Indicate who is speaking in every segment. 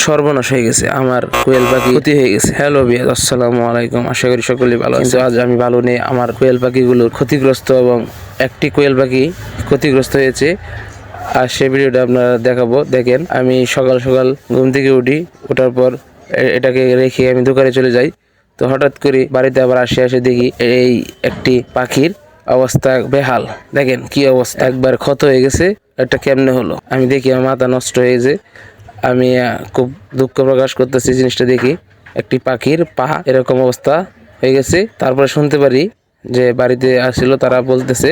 Speaker 1: সর্বনাশ হয়ে গেছে, আমার কোয়েল পাখি ক্ষতি হয়ে গেছে। হ্যালো বিয়াস, আসসালামু আলাইকুম। আশা করি সকলেই ভালো আছে। আজ আমি ভালো নেই, আমার কোয়েল পাখিগুলোর ক্ষতিগ্রস্ত এবং একটি কোয়েল পাখি ক্ষতিগ্রস্ত হয়েছে। আর সেই ভিডিওটা আপনারা দেখাবো। দেখেন, আমি সকাল সকাল ঘুম থেকে উঠি, ওঠার পর এটাকে রেখে আমি দোকানে চলে যাই। তো হঠাৎ করে বাড়িতে আবার আসে দেখি এই একটি পাখির অবস্থা বেহাল। দেখেন কি অবস্থা, একবার ক্ষত হয়ে গেছে। এটা কেমনে হলো? আমি দেখি আমার মাথা নষ্ট হয়ে গেছে। আমি খুব দুঃখ প্রকাশ করতেছি জিনিসটা দেখি। একটি পাখির পা এরকম অবস্থা হয়ে গেছে। তারপরে শুনতে পারি যে বাড়িতে আসছিল, তারা বলতেছে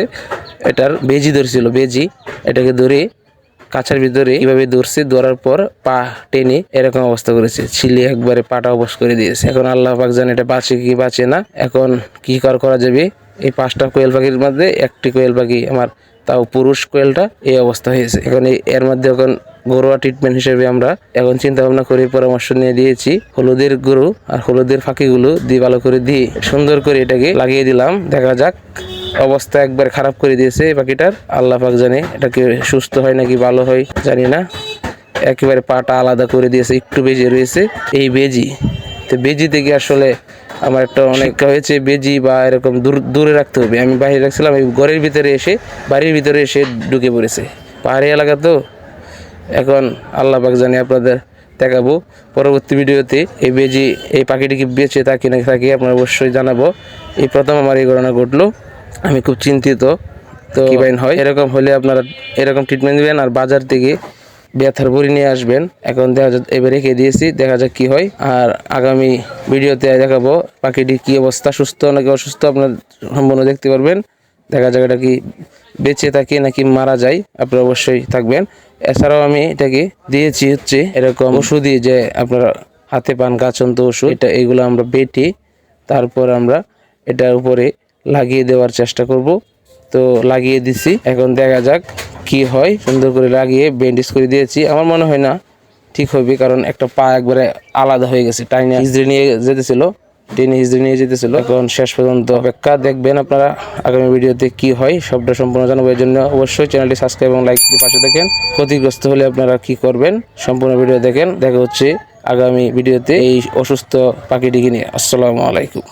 Speaker 1: এটার বেজি ধরছিল, বেজি এটাকে ধরে কাছার ভিতরে কিভাবে ধরছে, ধরার পর পা টেনে এরকম অবস্থা করেছে, ছিলি একবারে পাটা অবশ করে দিয়েছে। এখন আল্লাহ পাক জানে এটা বাঁচে কি বাঁচে না। এখন কি করা যাবে? এই 5টা কোয়েল পাখির মধ্যে একটি কোয়েল পাখি আমার, তাও পুরুষ কোয়েলটা এই অবস্থা হয়েছে। এখন এর মধ্যে এখন ঘরোয়া ট্রিটমেন্ট হিসেবে আমরা এখন চিন্তা ভাবনা করে পরামর্শ নিয়ে দিয়েছি হলুদের গুঁড়ো আর হলুদের ফাঁকিগুলো দিয়ে ভালো করে দিয়ে সুন্দর করে এটাকে লাগিয়ে দিলাম। দেখা যাক, অবস্থা একবার খারাপ করে দিয়েছে এই পাখিটার। আল্লাহ পাক জানে এটাকে সুস্থ হয় নাকি ভালো হয় জানি না। একেবারে পাটা আলাদা করে দিয়েছে, একটু বেজি রয়েছে। এই বেজি, তো বেজি থেকে আসলে আমার একটা অনেক হয়েছে, বেজি বা এরকম দূরে রাখতে হবে। আমি বাইরে রাখছিলাম, এই ঘরের ভিতরে এসে, বাড়ির ভিতরে এসে ঢুকে পড়েছে। পাহাড়ি এলাকা তো। এখন আল্লাহ পাক জানে, আপনাদের দেখাবো পরবর্তী ভিডিওতে এই বেজি, এই পাখিটি কি বেঁচে থাকি না থাকি আপনার অবশ্যই জানাবো। এই প্রথম আমার এই ঘটনা ঘটলো, আমি খুব চিন্তিত। তো কি বাইন হয়, এরকম হলে আপনারা এরকম ট্রিটমেন্ট দিবেন আর বাজার থেকে ব্যথার বড়ি নিয়ে আসবেন। এখন দেখা যাক, এবার রেখে দিয়েছি, দেখা যাক কি হয়। আর আগামী ভিডিওতে দেখাবো পাখিটির কি অবস্থা, সুস্থ নাকি অসুস্থ আপনার সম্পূর্ণ দেখতে পারবেন। দেখা যাক এটা কি বেঁচে থাকে নাকি মারা যায়, আপনারা অবশ্যই থাকবেন। এছাড়াও আমি এটাকে দিয়েছি হচ্ছে এরকম ওষুধই, যে আপনারা হাতে পান কাচন্ত ওষুধ, এটা এগুলো আমরা বেটে তারপর আমরা এটার উপরে লাগিয়ে দেওয়ার চেষ্টা করব। তো লাগিয়ে দিছি, এখন দেখা যাক কি হয়। সুন্দর করে লাগিয়ে ব্যান্ডেজ করে দিয়েছি। আমার মনে হয় না ঠিক হবে, কারণ একটা পা একবারে আলাদা হয়ে গেছে, টাইনে হিজড়ে নিয়ে যেতেছিল, টেনে হিজড়ে নিয়ে যেতেছিল। এখন শেষ পর্যন্ত অপেক্ষা, দেখবেন আপনারা আগামী ভিডিওতে কি হয়, সবটা সম্পূর্ণ জানাবো। এর জন্য অবশ্যই চ্যানেলটি সাবস্ক্রাইব এবং লাইক দিয়ে পাশে দেখেন। ক্ষতিগ্রস্ত হলে আপনারা কি করবেন, সম্পূর্ণ ভিডিও দেখেন। দেখা হচ্ছে আগামী ভিডিওতে এই অসুস্থ পাখিটিকে নিয়ে। আসসালামু আলাইকুম।